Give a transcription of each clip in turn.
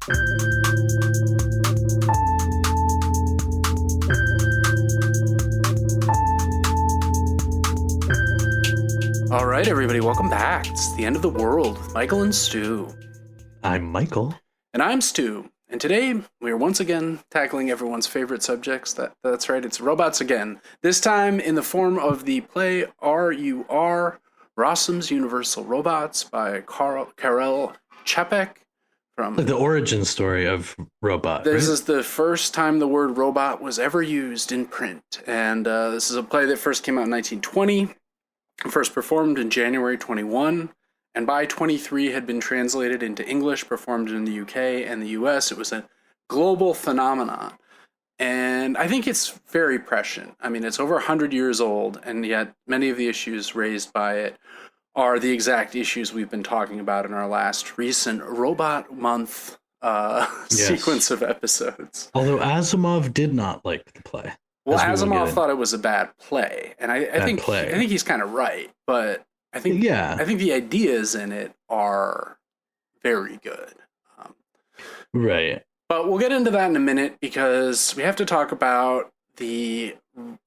All right, everybody, welcome back. It's the end of the world with Michael and Stu. I'm Michael. And I'm Stu. And today we are once again tackling everyone's favorite subjects. That's right, it's robots again. This time in the form of the play R.U.R. Rossum's Universal Robots by Karel Čapek. From the origin story of robot. This is the first time the word robot was ever used in print. And this is a play that first came out in 1920. First performed in January 21, and by 23 had been translated into English, performed in the UK and the US. It was a global phenomenon, and I think it's very prescient. I mean, it's over 100 years old, and yet many of the issues raised by it are the exact issues we've been talking about in our last recent Robot Month sequence of episodes. Although Asimov did not like the play. Well, Asimov thought it was a bad play, and I think he's kind of right. But I think the ideas in it are very good. Right. But we'll get into that in a minute because we have to talk about the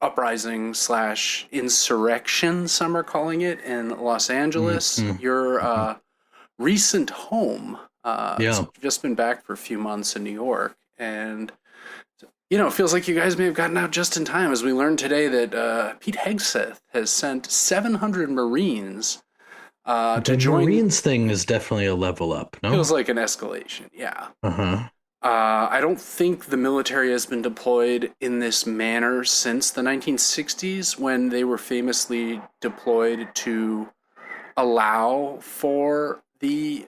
uprising / insurrection, some are calling it, in Los Angeles. Mm-hmm. Your recent home. Just been back for a few months in New York, and it feels like you guys may have gotten out just in time, as we learned today that Pete Hegseth has sent 700 Marines to join. The Marines thing is definitely a level up, no? Feels like an escalation, yeah. Uh-huh. I don't think the military has been deployed in this manner since the 1960s, when they were famously deployed to allow for the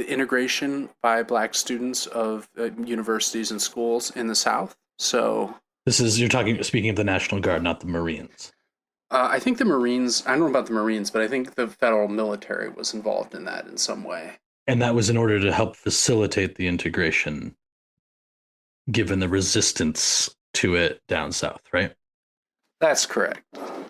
integration by black students of universities and schools in the South. So you're speaking of the National Guard, not the Marines. I think the Marines, I don't know about the Marines, but I think the federal military was involved in that in some way. And that was in order to help facilitate the integration, given the resistance to it down south, right? That's correct.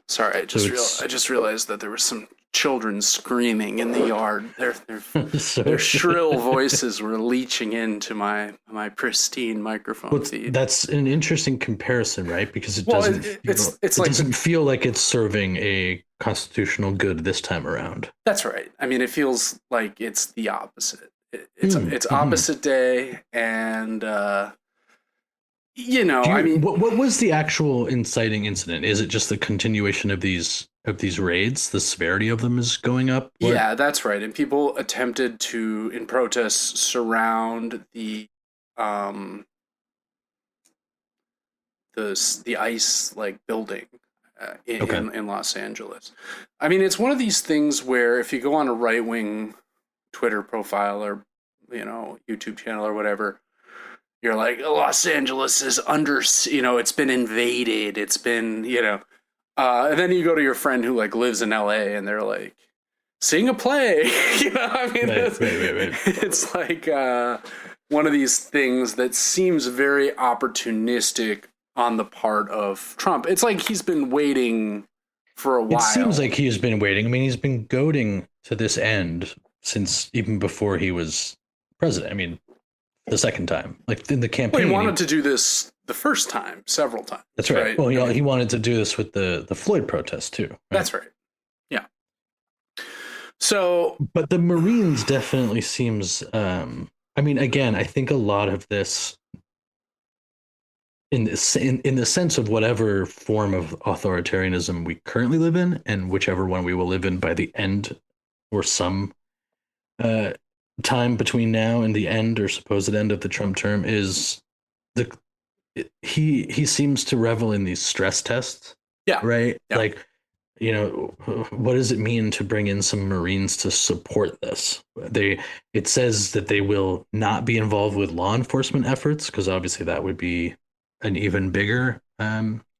Sorry, I just realized that there was some children screaming in the yard. Their shrill voices were leaching into my pristine microphone feed. That's an interesting comparison, right? Because it doesn't feel like it's serving a constitutional good this time around. That's right. I mean, it feels like it's the opposite. It's opposite day, and what was the actual inciting incident? Is it just the continuation of these raids? The severity of them is going up? Yeah, that's right. And people attempted to, in protest, surround the ICE building in Los Angeles. I mean, it's one of these things where if you go on a right-wing Twitter profile or YouTube channel or whatever, you're like, Los Angeles is under, it's been invaded. It's been, and then you go to your friend who lives in LA and they're like, sing a play. It's like one of these things that seems very opportunistic on the part of Trump. It's like he's been waiting for a while. It seems like he's been waiting. I mean, he's been goading to this end since even before he was president. I mean, the second time, in the campaign. Well, he wanted to do this the first time, several times. That's right. Well, he wanted to do this with the Floyd protest too. Right? That's right. Yeah. So, but the Marines definitely seems. Again, I think a lot of this, in the sense of whatever form of authoritarianism we currently live in, and whichever one we will live in by the end, or some time between now and the end or supposed end of the Trump term, is he seems to revel in these stress tests. Yeah. Right. Yeah. What does it mean to bring in some Marines to support this? It says that they will not be involved with law enforcement efforts, because obviously that would be an even bigger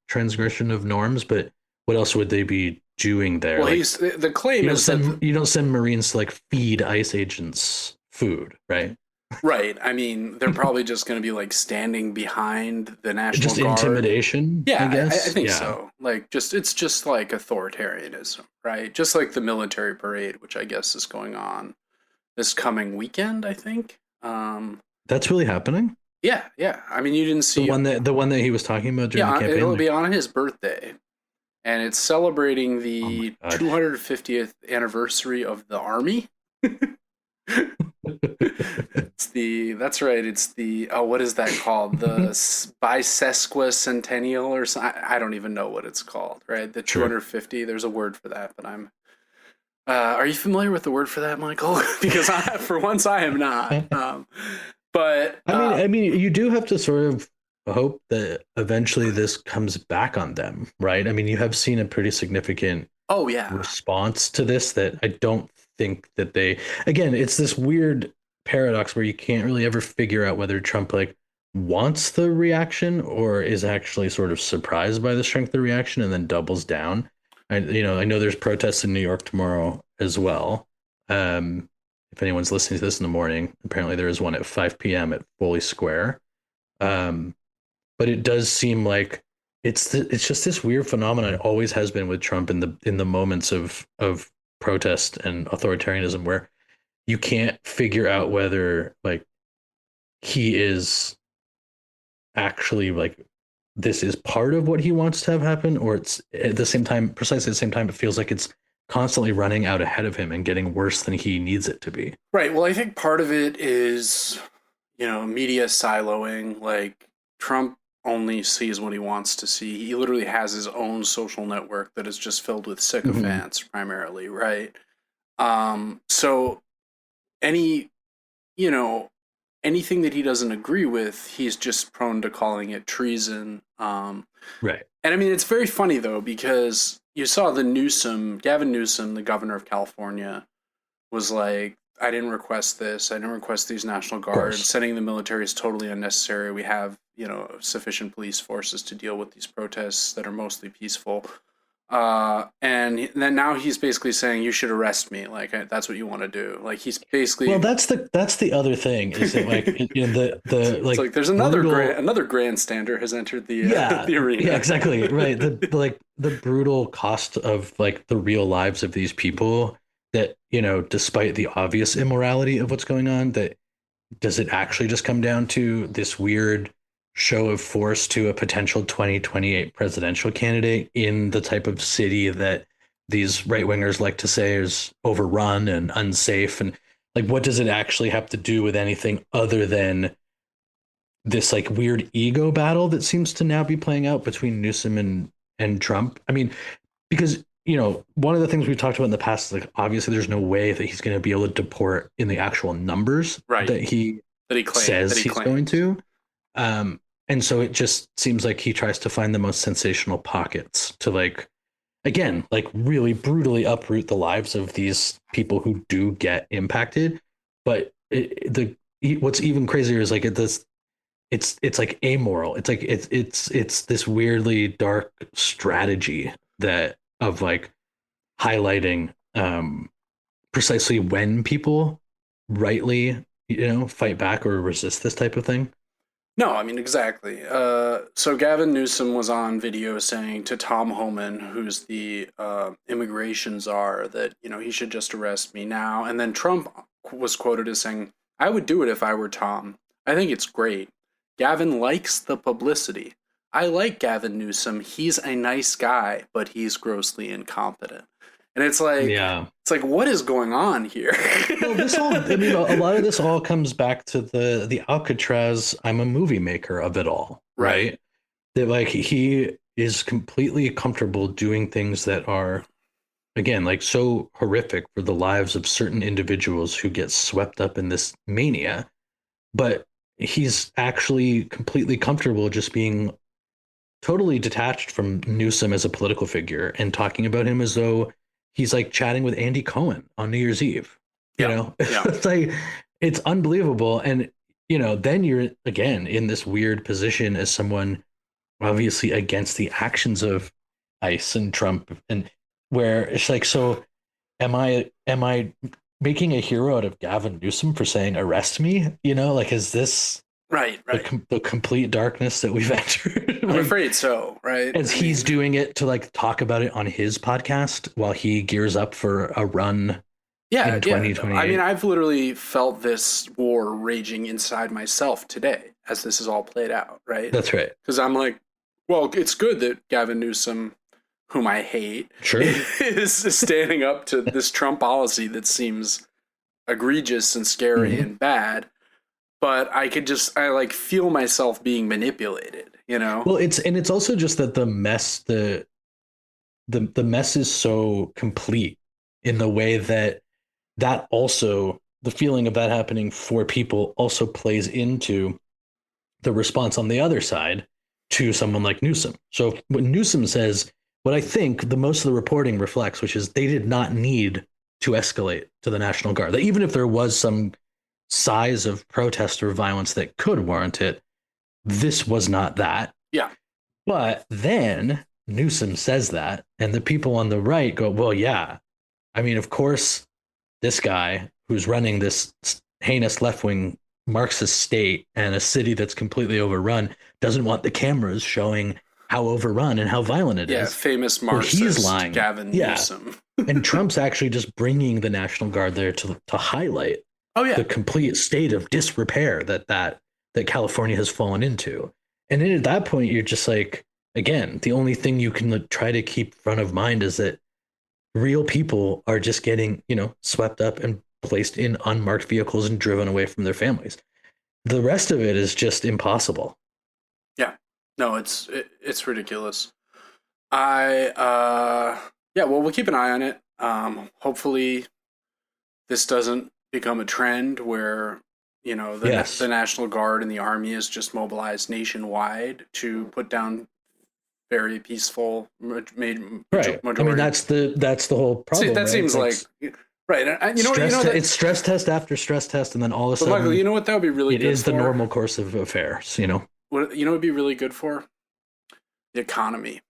transgression of norms. But what else would they be doing there? Well, the claim is that you don't send Marines to feed ICE agents food, right? Right. I mean, they're probably just going to be standing behind the National Guard. Just intimidation. Yeah, I guess. I think so. It's just like authoritarianism, right? Just like the military parade, which I guess is going on this coming weekend, I think. That's really happening. Yeah, yeah. I mean, you didn't see The one that he was talking about during the campaign. It'll be on his birthday, and it's celebrating Oh my the God. 250th anniversary of the army. That's right. It's the what is that called? The bisesquicentennial or something. I don't even know what it's called. Right, the Sure. 250. There's a word for that, but I'm. Are you familiar with the word for that, Michael? Because for once I am not. But I mean, you do have to sort of hope that eventually this comes back on them, right? I mean, you have seen a pretty significant oh yeah, response to this that I don't think that they. Again, it's this weird paradox where you can't really ever figure out whether Trump like wants the reaction or is actually sort of surprised by the strength of the reaction and then doubles down. I know there's protests in New York tomorrow as well. Um, if anyone's listening to this in the morning, apparently there is one at 5 p.m. at Foley Square. Um, but it does seem like it's just this weird phenomenon. It always has been with Trump in the moments of protest and authoritarianism where you can't figure out whether like he is actually like this is part of what he wants to have happen, or it's at the same time, precisely at the same time, it feels like it's constantly running out ahead of him and getting worse than he needs it to be. right. Well, I think part of it is, media siloing. Like Trump only sees what he wants to see. He literally has his own social network that is just filled with Mm-hmm. sycophants, primarily, right? So any, you know, anything that he doesn't agree with, he's just prone to calling it treason. Right. And I mean, it's very funny though, because you saw Gavin Newsom, the governor of California, was like, I didn't request this. I didn't request these National Of Guards. course. Sending the military is totally unnecessary. We have, sufficient police forces to deal with these protests that are mostly peaceful. And then now he's basically saying you should arrest me. Like that's what you want to do. Like he's basically. Well, that's the other thing is that like the It's like like there's brutal. another grandstander has entered the Yeah, the arena. yeah, exactly. Right. The brutal cost of like the real lives of these people that, despite the obvious immorality of what's going on, that does it actually just come down to this weird show of force to a potential 2028 presidential candidate in the type of city that these right wingers like to say is overrun and unsafe? And like, what does it actually have to do with anything other than this like weird ego battle that seems to now be playing out between Newsom and Trump? I mean, because one of the things we've talked about in the past is like obviously there's no way that he's going to be able to deport in the actual numbers Right. that he That says he he's going claims. to. And so it just seems like he tries to find the most sensational pockets to like again like really brutally uproot the lives of these people who do get impacted. But what's even crazier is like it's like amoral. It's like it's this weirdly dark strategy that of like highlighting precisely when people rightly fight back or resist this type of thing. No, I mean exactly. So Gavin Newsom was on video saying to Tom Homan, who's the immigration czar, that he should just arrest me now. And then Trump was quoted as saying, "I would do it if I were Tom. I think it's great. Gavin likes the publicity. I like Gavin Newsom. He's a nice guy, but he's grossly incompetent." And Yeah. it's like, what is going on here? Well, I mean, a lot of this all comes back to the Alcatraz, I'm a movie maker of it all, Right. right? That like he is completely comfortable doing things that are, again, like so horrific for the lives of certain individuals who get swept up in this mania, but he's actually completely comfortable just being totally detached from Newsom as a political figure and talking about him as though he's like chatting with Andy Cohen on New Year's Eve. Yeah. Yeah. It's like it's unbelievable. And then you're again in this weird position as someone obviously against the actions of ICE and Trump, and where it's like, so am I making a hero out of Gavin Newsom for saying arrest me? Like is this Right. Right. the complete darkness that we've entered? I'm afraid so, right? As he's doing it to like talk about it on his podcast while he gears up for a run Yeah, in yeah. 2028. I mean, I've literally felt this war raging inside myself today as this is all played out, right? That's right. Because I'm like, well, it's good that Gavin Newsom, whom I hate, Sure. is standing up to this Trump policy that seems egregious and scary and bad. But I like feel myself being manipulated, you know? Well, it's also just that the mess the mess is so complete in the way that also the feeling of that happening for people also plays into the response on the other side to someone like Newsom. So when Newsom says what I think the most of the reporting reflects, which is they did not need to escalate to the National Guard. That even if there was some size of protest or violence that could warrant it, this was not that. Yeah. But then Newsom says that, and the people on the right go, well, yeah. I mean, of course, this guy who's running this heinous left wing Marxist state and a city that's completely overrun doesn't want the cameras showing how overrun and how violent it is. Yeah, famous So Marxist he's lying. Gavin Newsom. And Trump's actually just bringing the National Guard there to highlight the complete state of disrepair that California has fallen into. And then at that point, you're just like, again, the only thing you can try to keep front of mind is that real people are just getting, swept up and placed in unmarked vehicles and driven away from their families. The rest of it is just impossible. Yeah. No, it's ridiculous. Well, we'll keep an eye on it. Hopefully this doesn't become a trend where, the National Guard and the Army is just mobilized nationwide to put down very peaceful majority. I mean, that's the whole problem. See, that seems like right. It's stress test after stress test, and then all of a sudden, Michael, you know what that would be really good for? It is the normal course of affairs. What would be really good for? The economy.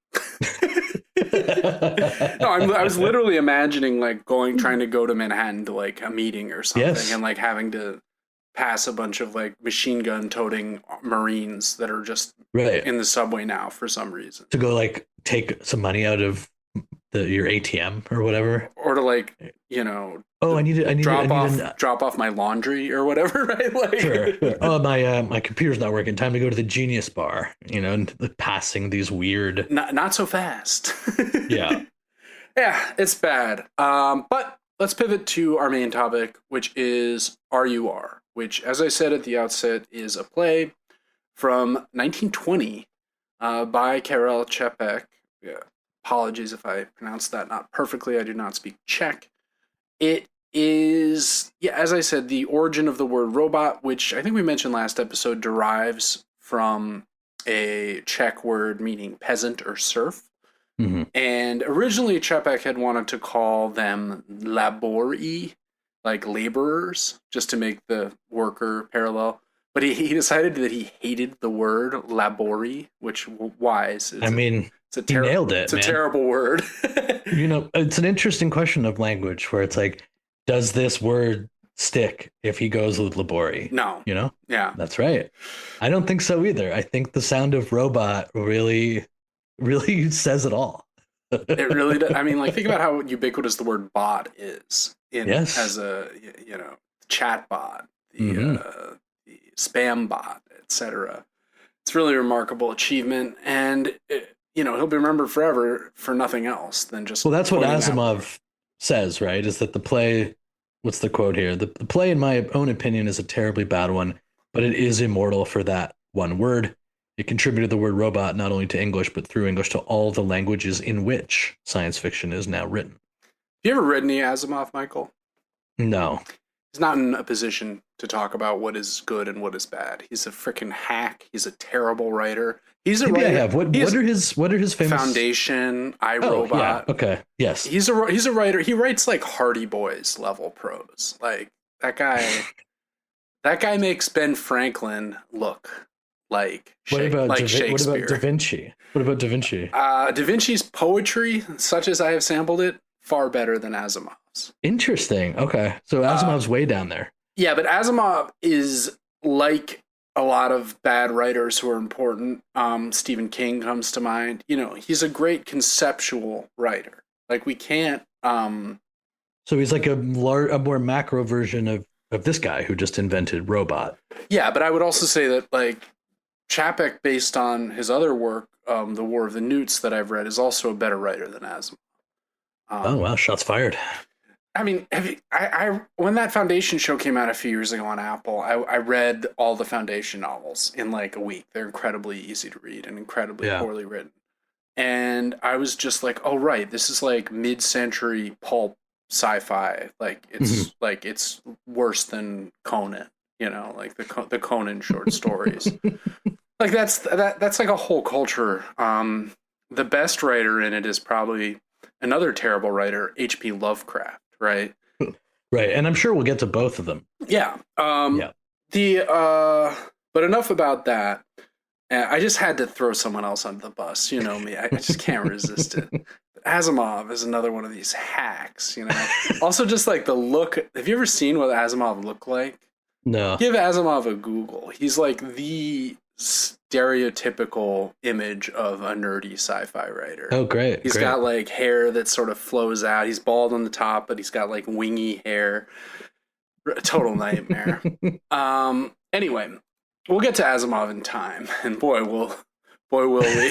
No, I was literally imagining trying to go to Manhattan to a meeting or something, and having to pass a bunch of machine gun toting Marines that are just in the subway now for some reason. To go take some money out of your ATM or whatever, or to I need drop off my laundry or whatever, right? Sure. Oh, my computer's not working. Time to go to the Genius Bar. And passing these weird. Not so fast. Yeah. Yeah, it's bad. But let's pivot to our main topic, which is R.U.R., which, as I said at the outset, is a play from 1920 by Karel Čapek. Yeah. Apologies if I pronounced that not perfectly. I do not speak Czech. It is, as I said, the origin of the word robot, which I think we mentioned last episode, derives from a Czech word meaning peasant or serf. Mm-hmm. And originally Čapek had wanted to call them labori, like laborers, just to make the worker parallel. But he decided that he hated the word labori, which, why? He nailed it. It's a terrible word. It's an interesting question of language where it's like, does this word stick if he goes with labori? No. Yeah. That's right. I don't think so either. I think the sound of robot really, really says it all. It really does. I mean, think about how ubiquitous the word bot is as a, chat bot, the spam bot, etc. It's really a remarkable achievement, and he'll be remembered forever for nothing else than just. Well, that's what Asimov says, right? Is that the play? What's the quote here? The play, in my own opinion, is a terribly bad one, but it is immortal for that one word. It contributed the word robot not only to English, but through English to all the languages in which science fiction is now written. Have you ever read any Asimov, Michael? No. He's not in a position to talk about what is good and what is bad. He's a freaking hack. He's a terrible writer. He's a writer. I have. What are his famous Foundation, iRobot? Yeah. Okay. Yes. He's a writer. He writes Hardy Boys level prose. That guy. That guy makes Ben Franklin look like Shakespeare. What about Da Vinci? Da Vinci's poetry, such as I have sampled it, far better than Asimov's. Interesting. Okay. So Asimov's way down there. Yeah, but Asimov is like a lot of bad writers who are important. Stephen King comes to mind. He's a great conceptual writer. We can't. So he's like a more macro version of this guy who just invented robot. Yeah, but I would also say that like Čapek, based on his other work, The War of the Newts that I've read, is also a better writer than Asimov. Oh wow, shots fired. I mean, I when that Foundation show came out a few years ago on Apple, I read all the Foundation novels in like a week. They're incredibly easy to read and incredibly poorly written. And I was just like, oh right, this is like mid-century pulp sci-fi. Like it's like it's worse than Conan, you know, like the Conan short stories. Like that's like a whole culture. The best writer in it is probably another terrible writer, H.P. Lovecraft, right? Right, and I'm sure we'll get to both of them. Yeah. But enough about that. I just had to throw someone else under the bus. You know me. I just can't resist it. Asimov is another one of these hacks, you know. Also, just like the look. Have you ever seen what Asimov looked like? No. Give Asimov a Google. He's like the stereotypical image of a nerdy sci-fi writer. Oh, great. He's got like hair that sort of flows out. He's bald on the top, but he's got like wingy hair. Total nightmare. Anyway, we'll get to Asimov in time, and boy will we.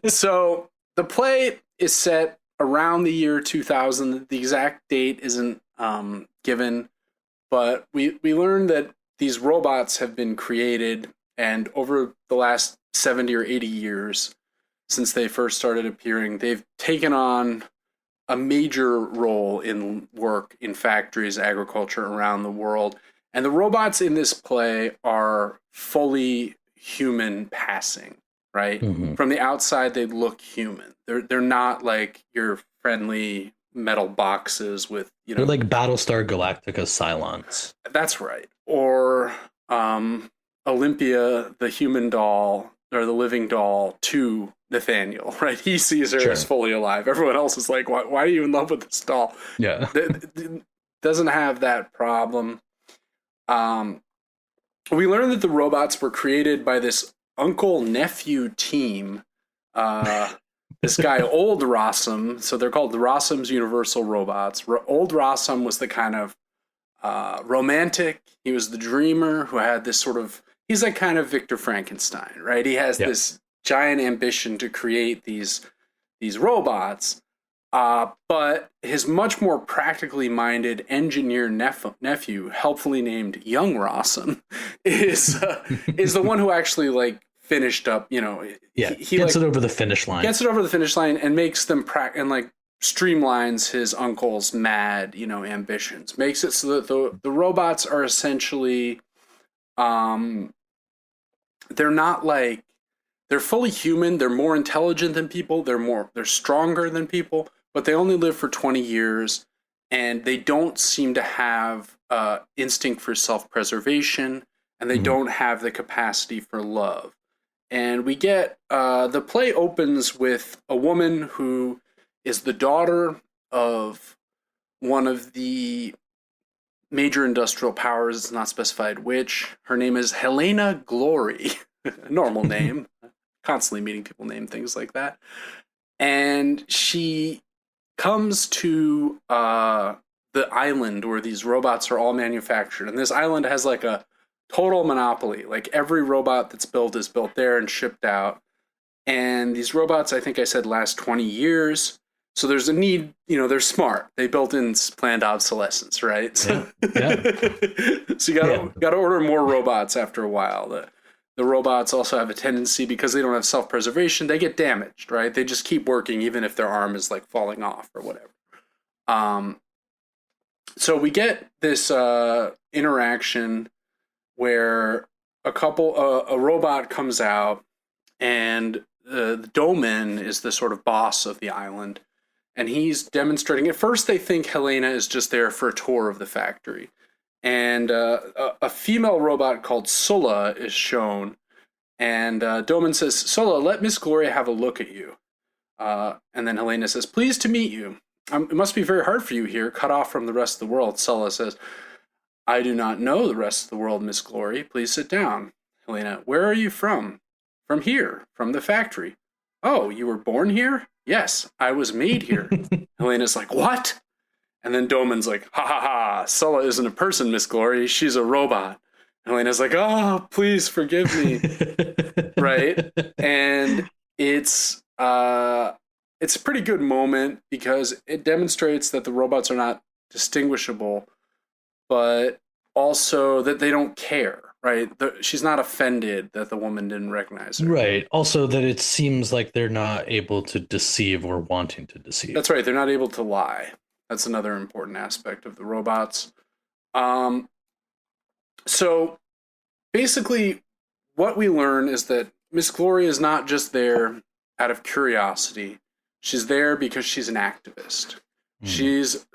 So the play is set around the year 2000. The exact date isn't given, but we learned that these robots have been created, and over the last 70 or 80 years since they first started appearing, they've taken on a major role in work in factories, agriculture around the world. And the robots in this play are fully human passing, right? Mm-hmm. From the outside, they look human. They're not like your friendly metal boxes with, you know. They're like Battlestar Galactica Cylons. That's right. Or Olympia, the human doll, or the living doll to Nathaniel, right? He sees her as fully alive. Everyone else is like, why are you in love with this doll? Yeah. Doesn't have that problem. We learned that the robots were created by this uncle-nephew team. This guy, Old Rossum, so they're called the Rossum's Universal Robots. Old Rossum was the kind of romantic. He was the dreamer who had this sort of, he's like kind of Victor Frankenstein, right? He has this giant ambition to create these robots. But his much more practically minded engineer nephew, helpfully named Young Rossum, is the one who actually like finished up. You know, he gets it over the finish line. Gets it over the finish line and makes them and like streamlines his uncle's mad, you know, ambitions. Makes it so that the robots are essentially, they're not like, they're fully human. They're more intelligent than people. They're stronger than people. But they only live for 20 years, and they don't seem to have instinct for self-preservation, and they don't have the capacity for love. And we get, the play opens with a woman who is the daughter of one of the major industrial powers. It's not specified which. Her name is Helena Glory, a normal name. Constantly meeting people name things like that. And she comes to the island where these robots are all manufactured. And this island has like a total monopoly. Like every robot that's built is built there and shipped out. And these robots, I think I said, last 20 years. So there's a need, you know, they're smart. They built in planned obsolescence, right? So, so you gotta order more robots after a while. The robots also have a tendency, because they don't have self-preservation, they get damaged, right? They just keep working even if their arm is like falling off or whatever. So we get this interaction where a robot comes out, and the Doman is the sort of boss of the island, and he's demonstrating. At first they think Helena is just there for a tour of the factory. And a female robot called Sulla is shown. And Doman says, Sulla, let Miss Gloria have a look at you. And then Helena says, pleased to meet you. It must be very hard for you here, cut off from the rest of the world. Sulla says, I do not know the rest of the world, Miss Glory. Please sit down. Helena, where are you from? From here, from the factory. Oh, you were born here? Yes, I was made here. Helena's like, what? And then Doman's like, ha ha ha, Sulla isn't a person, Miss Glory, she's a robot. And Elena's like, oh, please forgive me. Right? And it's a pretty good moment because it demonstrates that the robots are not distinguishable, but also that they don't care, right? She's not offended that the woman didn't recognize her. Right. Also, that it seems like they're not able to deceive or wanting to deceive. That's right. They're not able to lie. That's another important aspect of the robots. So basically, what we learn is that Miss Glory is not just there out of curiosity. She's there because she's an activist. She's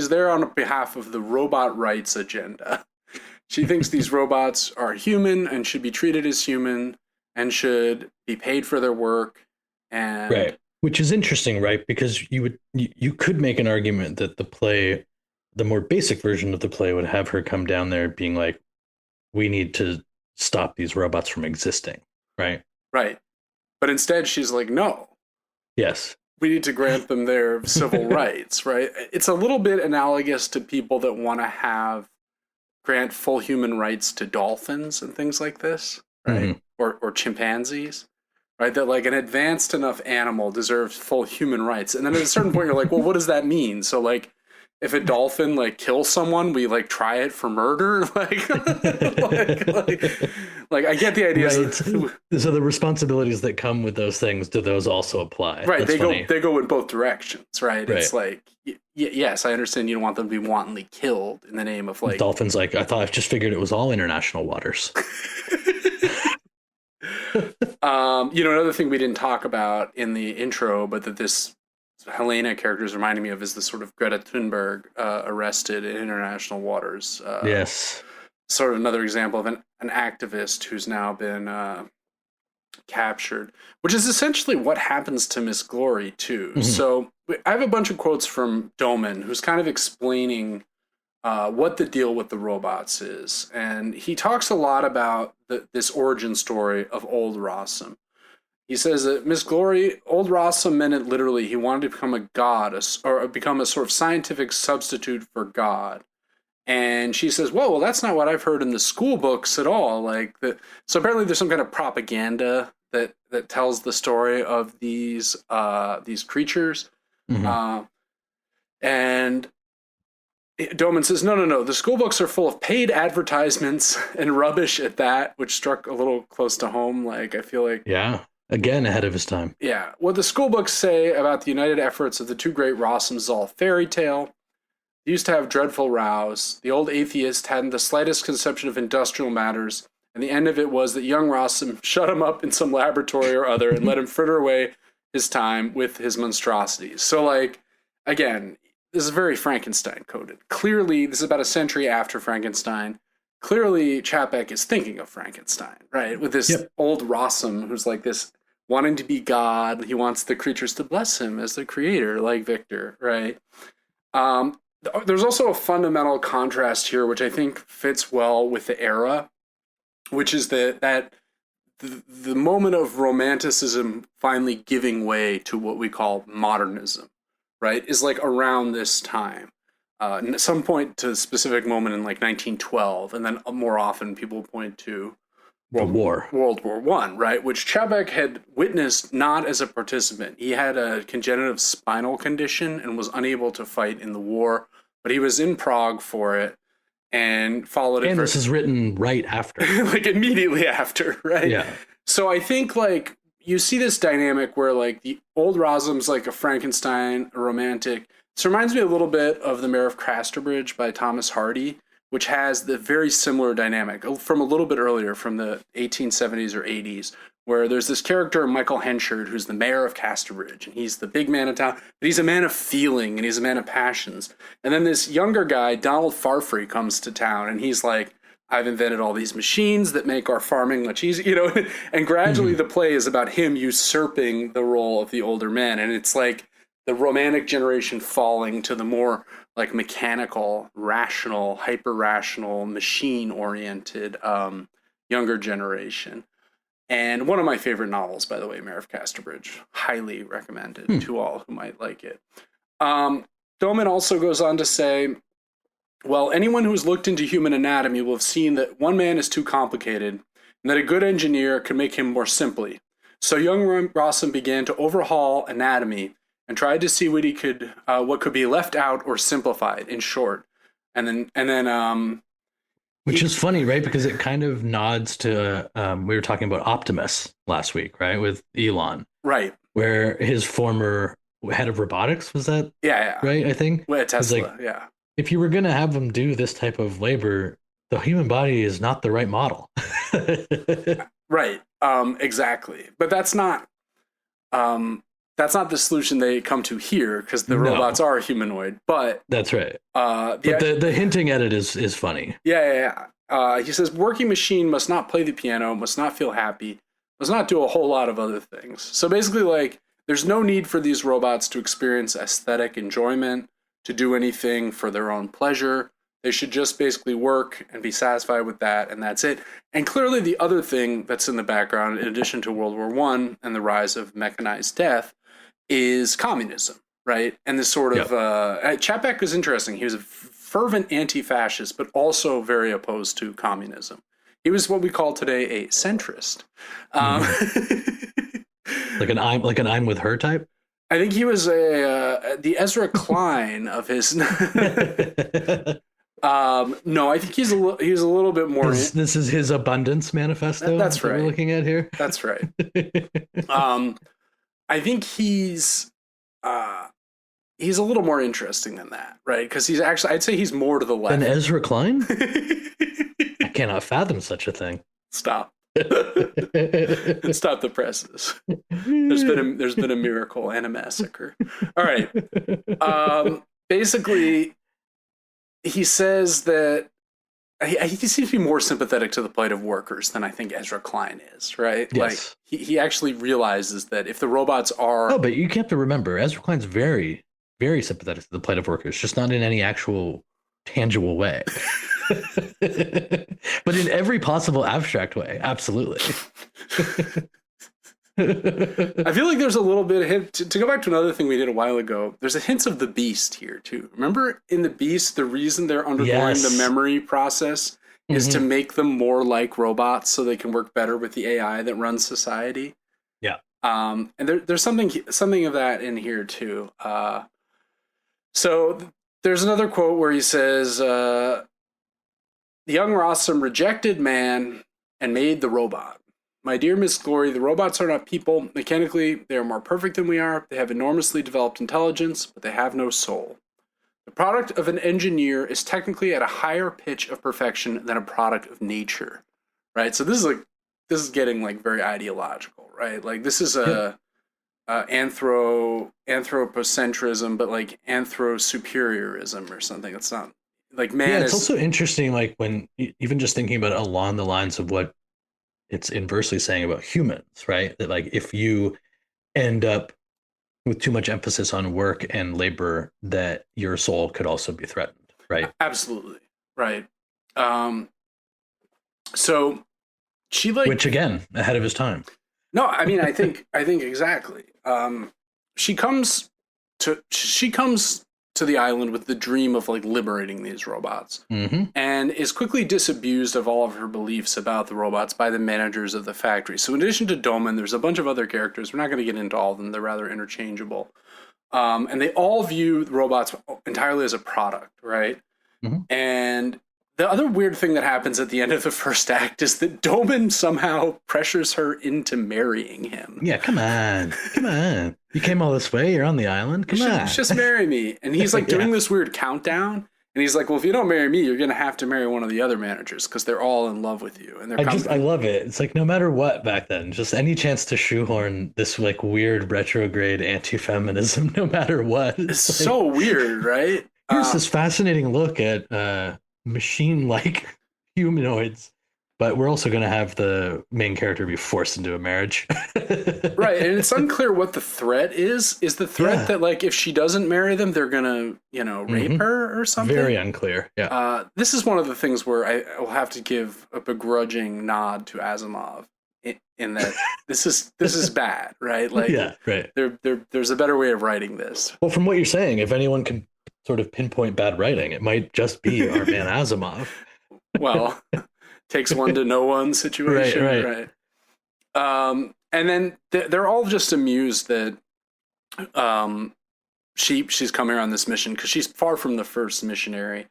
there on behalf of the robot rights agenda. She thinks these robots are human and should be treated as human and should be paid for their work. And right, which is interesting, right? Because you could make an argument that the more basic version of the play would have her come down there being like, we need to stop these robots from existing, right? Right. But instead she's like, no. Yes. We need to grant them their civil rights, right? It's a little bit analogous to people that want to grant full human rights to dolphins and things like this, right? Or chimpanzees, right? That like an advanced enough animal deserves full human rights. And then at a certain point you're like, well, what does that mean? So like if a dolphin like kills someone, we like try it for murder. Like I get the idea. Right. So the responsibilities that come with those things, do those also apply? Right. That's They go in both directions. Right. Right. It's like, yes, I understand you don't want them to be wantonly killed in the name of like dolphins. Like I just figured it was all international waters. Another thing we didn't talk about in the intro, but that this Helena character is reminding me of is the sort of Greta Thunberg arrested in international waters. Yes. Sort of another example of an activist who's now been captured, which is essentially what happens to Miss Glory too. Mm-hmm. So I have a bunch of quotes from Doman, who's kind of explaining what the deal with the robots is. And he talks a lot about this origin story of Old Rossum. He says that Miss Glory, Old Rossum meant it literally. He wanted to become a god, or become a sort of scientific substitute for God. And she says, well, that's not what I've heard in the school books at all. So apparently there's some kind of propaganda that tells the story of these creatures. Mm-hmm. And Doman says, no. The school books are full of paid advertisements and rubbish at that, which struck a little close to home. Like, I feel like... Yeah. Again, ahead of his time. Yeah. What the school books say about the united efforts of the two great Rossums is all fairy tale. They used to have dreadful rows. The old atheist hadn't the slightest conception of industrial matters, and the end of it was that young Rossum shut him up in some laboratory or other and let him fritter away his time with his monstrosities. So, like, again, this is very Frankenstein-coded. Clearly, this is about a century after Frankenstein. Clearly, Čapek is thinking of Frankenstein, right? With this old Rossum who's like this, wanting to be God. He wants the creatures to bless him as the creator, like Victor, right? There's also a fundamental contrast here, which I think fits well with the era, which is that the moment of romanticism finally giving way to what we call modernism, right, is like around this time. At some point to a specific moment in like 1912, and then more often people point to World War I, right? Which Čapek had witnessed not as a participant. He had a congenital spinal condition and was unable to fight in the war, but he was in Prague for it and followed it. And this is written right after. Like immediately after, right? Yeah. So I think like you see this dynamic where like the old Rossum's like a Frankenstein, a romantic. This reminds me a little bit of The Mayor of Casterbridge by Thomas Hardy, which has the very similar dynamic from a little bit earlier, from the 1870s or 80s, where there's this character, Michael Henchard, who's the mayor of Casterbridge, and he's the big man of town, but he's a man of feeling, and he's a man of passions. And then this younger guy, Donald Farfree, comes to town, and he's like, I've invented all these machines that make our farming much easier, and gradually the play is about him usurping the role of the older man, and it's like the romantic generation falling to the more like mechanical, rational, hyper-rational, machine-oriented younger generation. And one of my favorite novels, by the way, Mayor of Casterbridge. Highly recommended to all who might like it. Doman also goes on to say, well, anyone who's looked into human anatomy will have seen that one man is too complicated and that a good engineer could make him more simply. So young Rossum began to overhaul anatomy and tried to see what could be left out or simplified, in short. And then which is funny, right? Because it kind of nods to we were talking about Optimus last week, right? With Elon, right, where his former head of robotics was that, yeah. right? I think Well, Tesla, like, yeah. If you were going to have them do this type of labor, the human body is not the right model. Right. Exactly. But that's not the solution they come to here, because the robots are humanoid. But that's right. But the hinting at it is funny. Yeah. He says working machine must not play the piano, must not feel happy, must not do a whole lot of other things. So basically, like, there's no need for these robots to experience aesthetic enjoyment, to do anything for their own pleasure. They should just basically work and be satisfied with that, and that's it. And clearly the other thing that's in the background, in addition to World War I and the rise of mechanized death, is communism, right? And this sort of... Čapek was interesting. He was a fervent anti-fascist, but also very opposed to communism. He was what we call today a centrist. Like an I'm with her type? I think he was the Ezra Klein of his... No, I think he's a little bit more... This is his abundance manifesto? That's right. We're looking at here? That's right. I think he's a little more interesting than that, right? Because he's actually... I'd say he's more to the left. Than Ezra Klein? I cannot fathom such a thing. Stop. Stop the presses. There's been a miracle and a massacre. All right. Basically, he says that he seems to be more sympathetic to the plight of workers than I think Ezra Klein is, right? Yes. Like he actually realizes that if the robots are... Oh, but you have to remember, Ezra Klein's very, very sympathetic to the plight of workers, just not in any actual tangible way. But in every possible abstract way, absolutely. I feel like there's a little bit of hint to go back to another thing we did a while ago. There's a hint of the Beast here too. Remember in the Beast, the reason they're undergoing the memory process is to make them more like robots, so they can work better with the AI that runs society. Yeah. And there's something of that in here too. So there's another quote where he says, "The young Rossum rejected man and made the robot. My dear Miss Glory, the robots are not people. Mechanically, they are more perfect than we are. They have enormously developed intelligence, but they have no soul. The product of an engineer is technically at a higher pitch of perfection than a product of nature." Right? So this is getting like very ideological, right? Like this is anthropocentrism, but like anthro-superiorism or something. It's not like man. Yeah, it's also interesting, like when even just thinking about it along the lines of what it's inversely saying about humans, right? That like if you end up with too much emphasis on work and labor, that your soul could also be threatened, right? Absolutely, right. So she which again, ahead of his time. No, I mean I think exactly. She comes to the island with the dream of like liberating these robots, and is quickly disabused of all of her beliefs about the robots by the managers of the factory. So in addition to Doman, there's a bunch of other characters. We're not going to get into all of them. They're rather interchangeable. And they all view the robots entirely as a product, right? And the other weird thing that happens at the end of the first act is that Doman somehow pressures her into marrying him. Yeah, come on. You came all this way. You're on the island. Come on. Just marry me. And he's like doing this weird countdown. And he's like, well, if you don't marry me, you're going to have to marry one of the other managers because they're all in love with you. And I love it. It's like no matter what back then, just any chance to shoehorn this like weird retrograde anti-feminism, no matter what. It's like, so weird, right? Here's this fascinating look at machine-like humanoids, but we're also going to have the main character be forced into a marriage. Right, and it's unclear what the threat is. Is the threat that like if she doesn't marry them, they're going to, rape her or something? Very unclear, yeah. This is one of the things where I will have to give a begrudging nod to Asimov in that this is bad, right? Like, yeah, right. There's a better way of writing this. Well, from what you're saying, if anyone can sort of pinpoint bad writing. It might just be our man Asimov. Well, takes one to know one situation, Right. And then they're all just amused that she's coming on this mission because she's far from the first missionary.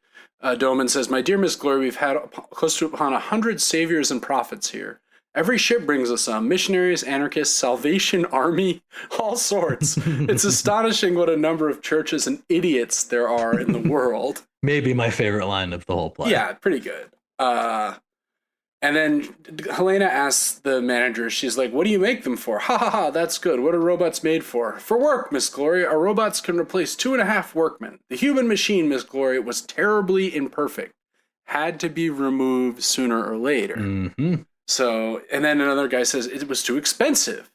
Doman says, "My dear Miss Glory, we've had close to upon 100 saviors and prophets here. Every ship brings us some missionaries, anarchists, Salvation Army, all sorts. It's astonishing what a number of churches and idiots there are in the world." Maybe my favorite line of the whole play. Yeah, pretty good. And then Helena asks the manager, she's like, "What do you make them for?" "Ha ha ha, that's good. What are robots made for?" "For work, Miss Glory. Our robots can replace 2.5 workmen. The human machine, Miss Glory, was terribly imperfect. Had to be removed sooner or later." Mm-hmm. So, and then another guy says, "It was too expensive."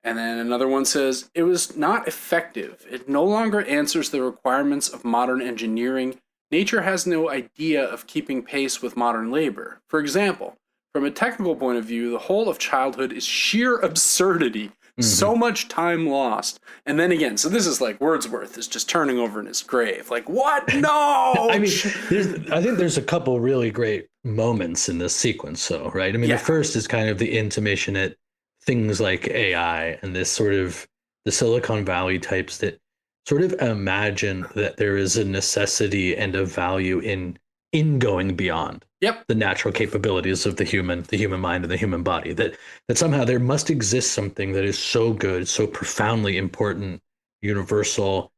And then another one says, "It was not effective. It no longer answers the requirements of modern engineering. Nature has no idea of keeping pace with modern labor. For example, from a technical point of view, the whole of childhood is sheer absurdity. Mm-hmm. So much time lost." And then again, so this is like Wordsworth is just turning over in his grave. Like, what? No! I mean, I think there's a couple really great moments in this sequence, though, right? I mean, The first is kind of the intimation at things like AI and this sort of the Silicon Valley types that sort of imagine that there is a necessity and a value in going beyond the natural capabilities of the human mind and the human body, that somehow there must exist something that is so good, so profoundly important, universal,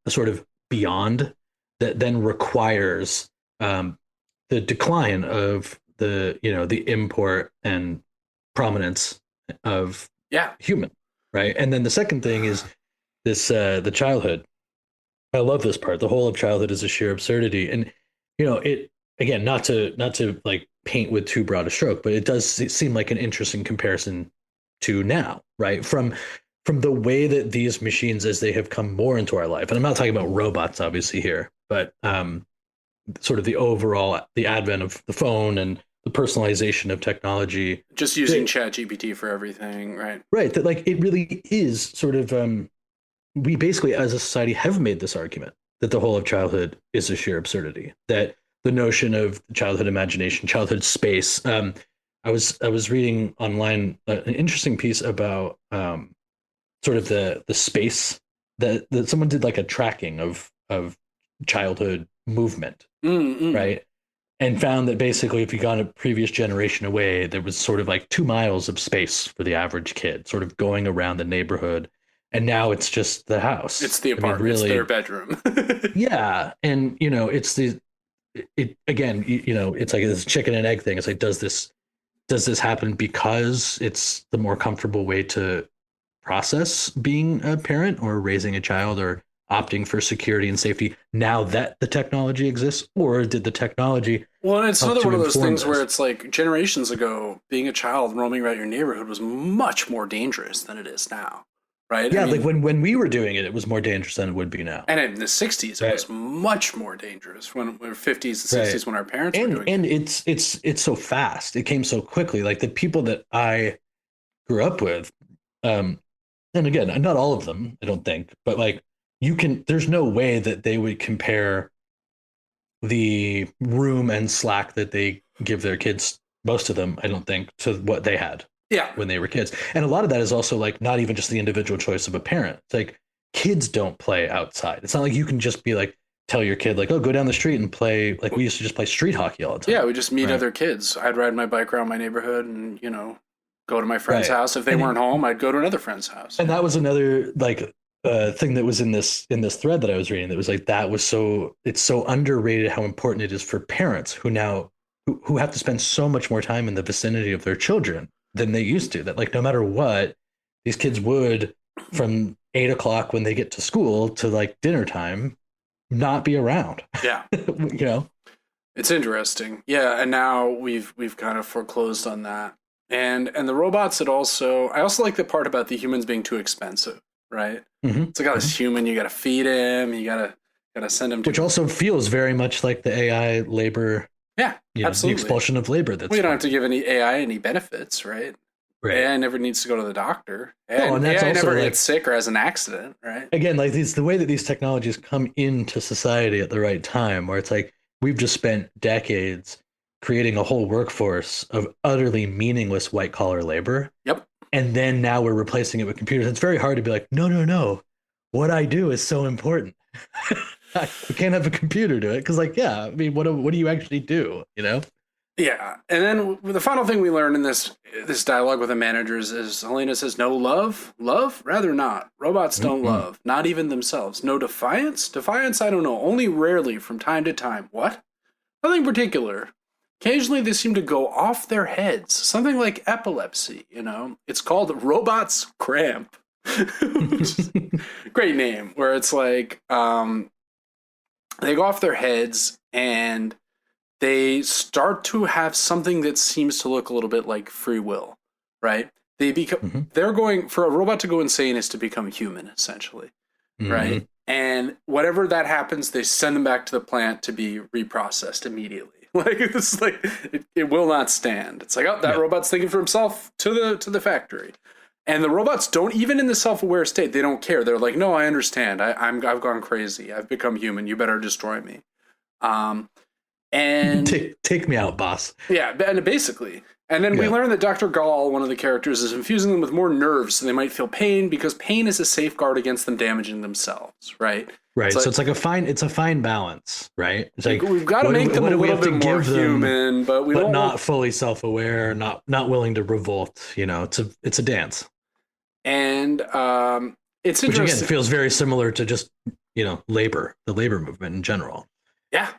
sort of beyond, that then requires the decline of the import and prominence of human, right? And then the second thing is this the childhood. I love this part. The whole of childhood is a sheer absurdity. And it, again, not to like paint with too broad a stroke, but it does seem like an interesting comparison to now, right? From the way that these machines, as they have come more into our life, and I'm not talking about robots obviously here, but sort of the advent of the phone and the personalization of technology, just using ChatGPT for everything, right? Right. That like it really is sort of we basically as a society have made this argument that the whole of childhood is a sheer absurdity, that the notion of childhood imagination, childhood space. I was reading online an interesting piece about sort of the space that someone did, like a tracking of childhood movement, right? And found that basically if you got a previous generation away, there was sort of like 2 miles of space for the average kid, sort of going around the neighborhood. And now it's just the house. It's the apartment. Really, it's their bedroom. Yeah. And, it's again, it's like this chicken and egg thing. It's like, does this happen because it's the more comfortable way to process being a parent or raising a child or opting for security and safety now that the technology exists? Or did the technology... Well, and it's another one of those things where it's like generations ago, being a child roaming around your neighborhood was much more dangerous than it is now. Right? Yeah, like when we were doing it, it was more dangerous than it would be now. And in the 60s, it was much more dangerous when we were 50s and 60s when our parents were doing it. And it's so fast. It came so quickly. Like the people that I grew up with, and again, not all of them, I don't think, but like there's no way that they would compare the room and slack that they give their kids, most of them, I don't think, to what they had. Yeah, when they were kids. And a lot of that is also like not even just the individual choice of a parent. It's like kids don't play outside. It's not like you can just be like, tell your kid like, oh, go down the street and play. Like we used to just play street hockey all the time. Yeah, we just meet other kids. I'd ride my bike around my neighborhood and, go to my friend's house. If they weren't home, I'd go to another friend's house. And that was another like thing that was in this thread that I was reading that was like, it's so underrated how important it is for parents who have to spend so much more time in the vicinity of their children than they used to, that like no matter what, these kids would, from 8 o'clock when they get to school to like dinner time, not be around. Yeah. It's interesting. Yeah. And now we've kind of foreclosed on that. And the robots, I also like the part about the humans being too expensive, right? Mm-hmm. It's like, this human, you got to feed him, you got to send him to... Which also feels very much like the AI labor. Yeah, absolutely. The expulsion of labor. We don't have to give any AI any benefits, right? Right. AI never needs to go to the doctor. No, and that's AI also never like, gets sick or has an accident, right? again, like these, the way that these technologies come into society at the right time, where it's like we've just spent decades creating a whole workforce of utterly meaningless white collar labor. Yep. And then now we're replacing it with computers. It's very hard to be like, no, no, no. What I do is so important. We can't have a computer do it because, like, yeah, I mean, what do you actually do? You know? Yeah, and then the final thing we learn in this dialogue with the managers is Helena says, "No love, love, rather not. Robots don't Mm-mm. love, not even themselves. No defiance, defiance. I don't know. Only rarely, from time to time. What? Nothing particular. Occasionally, they seem to go off their heads. Something like epilepsy. You know, it's called robots cramp. Great name. Where it's like they go off their heads and." They start to have something that seems to look a little bit like free will, right? They're going for a robot to go insane is to become human, essentially, right? And whatever that happens, they send them back to the plant to be reprocessed immediately. Like it's like it will not stand. It's like, oh, that robot's thinking for himself to the factory. And the robots don't, even in the self-aware state, they don't care. They're like, no, I understand. I've gone crazy. I've become human. You better destroy me. And take me out, boss. Yeah, and basically. And then we learn that Dr. Gall, one of the characters, is infusing them with more nerves so they might feel pain because pain is a safeguard against them damaging themselves, right? Right. So it's like a fine balance, right? It's like we've got to make them a little bit more human, but we don't not fully self-aware, not willing to revolt, you know. It's a dance. And it's interesting. Which again feels very similar to just, you know, the labor movement in general. Yeah.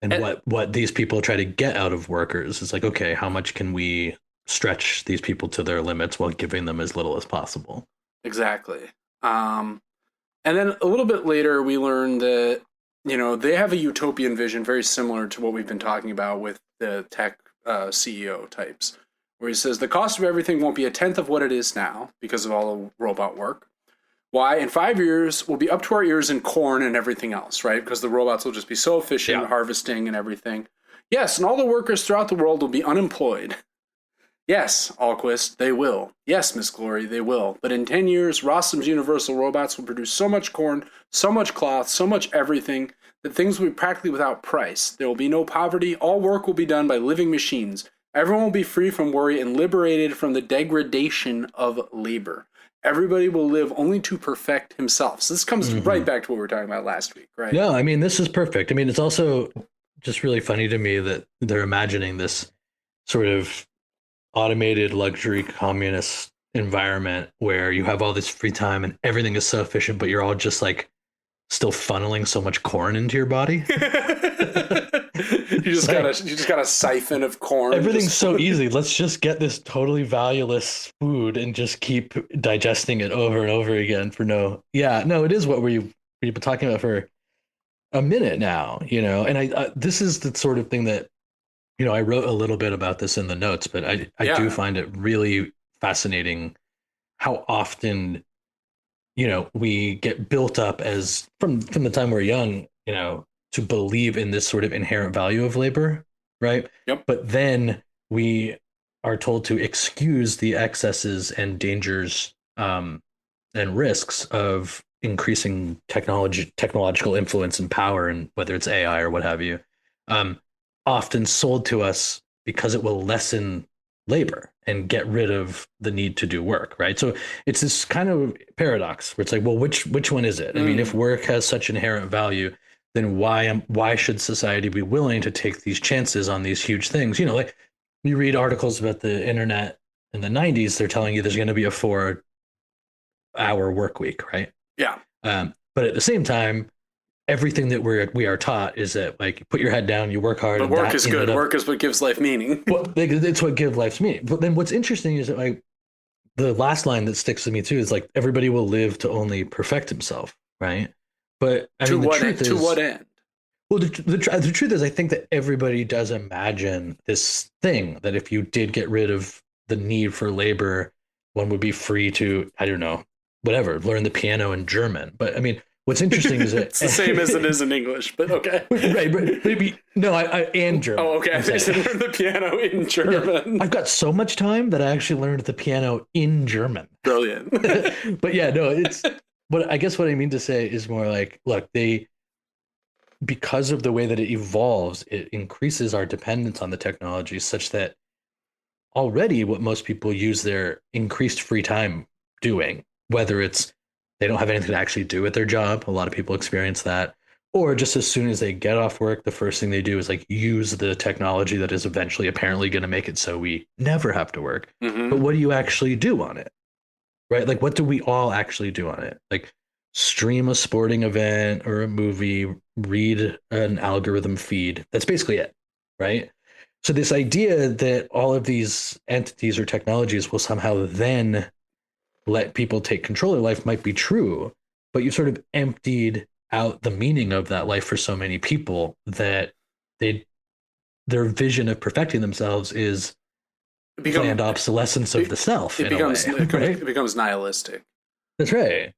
And what these people try to get out of workers is like, okay, how much can we stretch these people to their limits while giving them as little as possible? Exactly. And then a little bit later, we learn that, you know, they have a utopian vision very similar to what we've been talking about with the tech CEO types, where he says the cost of everything won't be a tenth of what it is now because of all the robot work. Why? In 5 years, we'll be up to our ears in corn and everything else, right? Because the robots will just be so efficient, harvesting and everything. Yes, and all the workers throughout the world will be unemployed. Yes, Alquist, they will. Yes, Miss Glory, they will. But in 10 years, Rossum's universal robots will produce so much corn, so much cloth, so much everything, that things will be practically without price. There will be no poverty. All work will be done by living machines. Everyone will be free from worry and liberated from the degradation of labor. Everybody will live only to perfect himself. So this comes right back to what we were talking about last week, right? No, I mean, this is perfect. I mean, it's also just really funny to me that they're imagining this sort of automated luxury communist environment where you have all this free time and everything is so efficient, but you're all just like still funneling so much corn into your body. You just got a siphon of corn. Everything's so easy. Let's just get this totally valueless food and just keep digesting it over and over again for no. Yeah, no, it is what we've been talking about for a minute now, you know. And I this is the sort of thing that, you know, I wrote a little bit about this in the notes, but I do find it really fascinating how often, you know, we get built up as from the time we're young, you know, to believe in this sort of inherent value of labor, right? Yep. But then we are told to excuse the excesses and dangers and risks of increasing technological influence and power, and whether it's AI or what have you, often sold to us because it will lessen labor and get rid of the need to do work, right? So it's this kind of paradox where it's like, well, which one is it? I mean, if work has such inherent value, then why should society be willing to take these chances on these huge things? You know, like you read articles about the internet in the 90s, they're telling you there's going to be a 4-hour work week, right? Yeah. But at the same time, everything that we are taught is that, like, you put your head down, you work hard. But work is good. Work is what gives life meaning. Well, it's what gives life meaning. But then what's interesting is that, like, the last line that sticks to me too is like, everybody will live to only perfect himself, right? But I mean, the truth is, to what end? Well, the truth is, I think that everybody does imagine this thing that if you did get rid of the need for labor, one would be free to, I don't know, whatever, learn the piano in German. But I mean, What's interesting is that it's the same as it is in English, but okay. Right, but maybe no, I and German. Oh, okay. I learned the piano in German. Yeah, I've got so much time that I actually learned the piano in German. Brilliant. But yeah, no, it's what I guess what I mean to say is more like, look, because of the way that it evolves, it increases our dependence on the technology such that already what most people use their increased free time doing, whether it's they don't have anything to actually do at their job, a lot of people experience that, or just as soon as they get off work, the first thing they do is like use the technology that is eventually apparently going to make it so we never have to work. Mm-hmm. But what do you actually do on it? Right? Like, what do we all actually do on it? Like, stream a sporting event or a movie, read an algorithm feed. That's basically it, right? So this idea that all of these entities or technologies will somehow then let people take control of life might be true, but you sort of emptied out the meaning of that life for so many people that their vision of perfecting themselves is planned obsolescence of the self. It becomes nihilistic. That's right.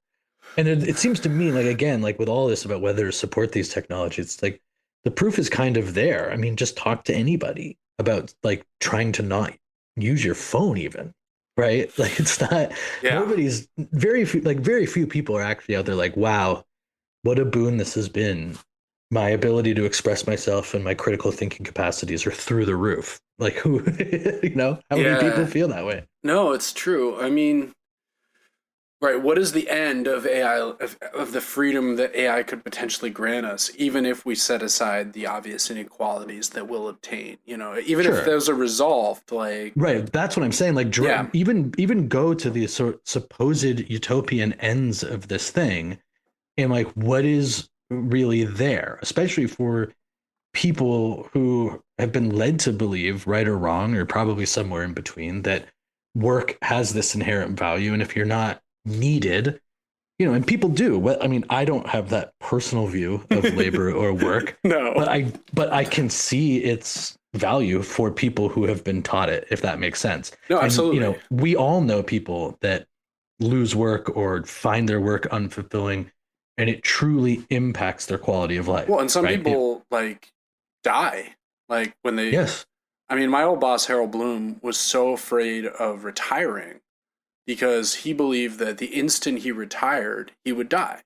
And it seems to me like, again, like with all this about whether to support these technologies, it's like the proof is kind of there. I mean, just talk to anybody about like trying to not use your phone even, right? Like it's not, nobody's very few people are actually out there like, wow, what a boon this has been. My ability to express myself and my critical thinking capacities are through the roof. Like who, how many people feel that way? No, it's true. I mean, right, what is the end of AI, of the freedom that AI could potentially grant us, even if we set aside the obvious inequalities that we'll obtain, even if those are resolved, like... Right, that's what I'm saying, like even go to the supposed utopian ends of this thing, and like what is really there, especially for people who have been led to believe, right or wrong, or probably somewhere in between, that work has this inherent value, and if you're not needed, and people do. Well, I mean, I don't have that personal view of labor or work. No, but I can see its value for people who have been taught it, if that makes sense. No, absolutely. And, we all know people that lose work or find their work unfulfilling, and it truly impacts their quality of life. Well, and some people like die, like when they. Yes. I mean, my old boss Harold Bloom was so afraid of retiring, because he believed that the instant he retired, he would die.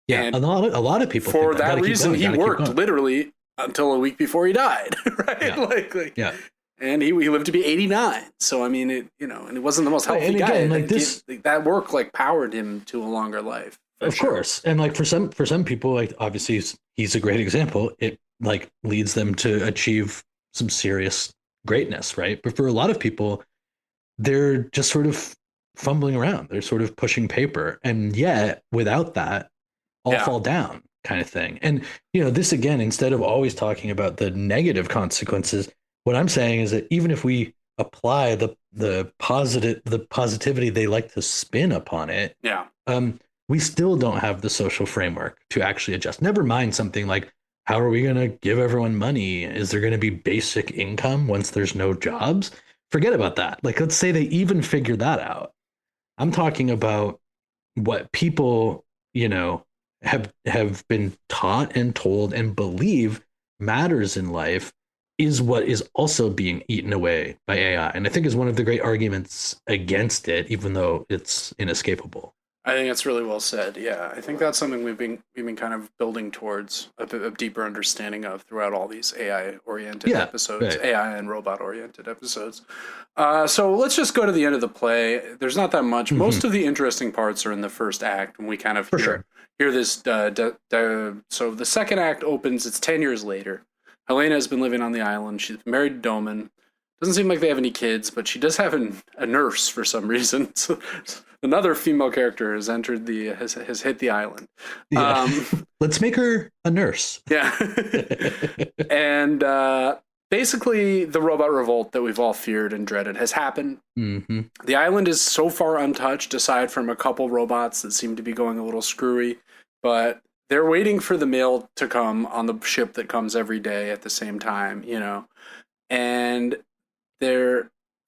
Yeah, and a lot of people. For that reason, he worked literally until a week before he died, right? Yeah. Yeah. And he lived to be 89. So I mean, and it wasn't the most healthy guy. Again, like this, that work like powered him to a longer life. Of course, and like for some people, like obviously he's a great example. It like leads them to achieve some serious greatness, right? But for a lot of people, they're just sort of fumbling around. They're sort of pushing paper, and yet without that, all fall down, kind of thing. And this again, instead of always talking about the negative consequences, what I'm saying is that even if we apply the positivity they like to spin upon it, we still don't have the social framework to actually adjust. Never mind something like, how are we going to give everyone money? Is there going to be basic income once there's no jobs? Forget about that. Like, let's say they even figure that out. I'm talking about what people, have been taught and told and believe matters in life is what is also being eaten away by AI. And I think is one of the great arguments against it, even though it's inescapable. I think that's really well said. Yeah, I think that's something we've been kind of building towards a deeper understanding of throughout all these AI-oriented episodes, right. AI and robot-oriented episodes. So let's just go to the end of the play. There's not that much. Mm-hmm. Most of the interesting parts are in the first act, and we kind of hear this. So the second act opens. It's 10 years later. Helena has been living on the island. She's married to Doman. Doesn't seem like they have any kids, but she does have a nurse for some reason. So another female character has entered has hit the island. Yeah. Let's make her a nurse. Yeah. And basically the robot revolt that we've all feared and dreaded has happened. Mm-hmm. The island is so far untouched, aside from a couple robots that seem to be going a little screwy, but they're waiting for the mail to come on the ship that comes every day at the same time, and they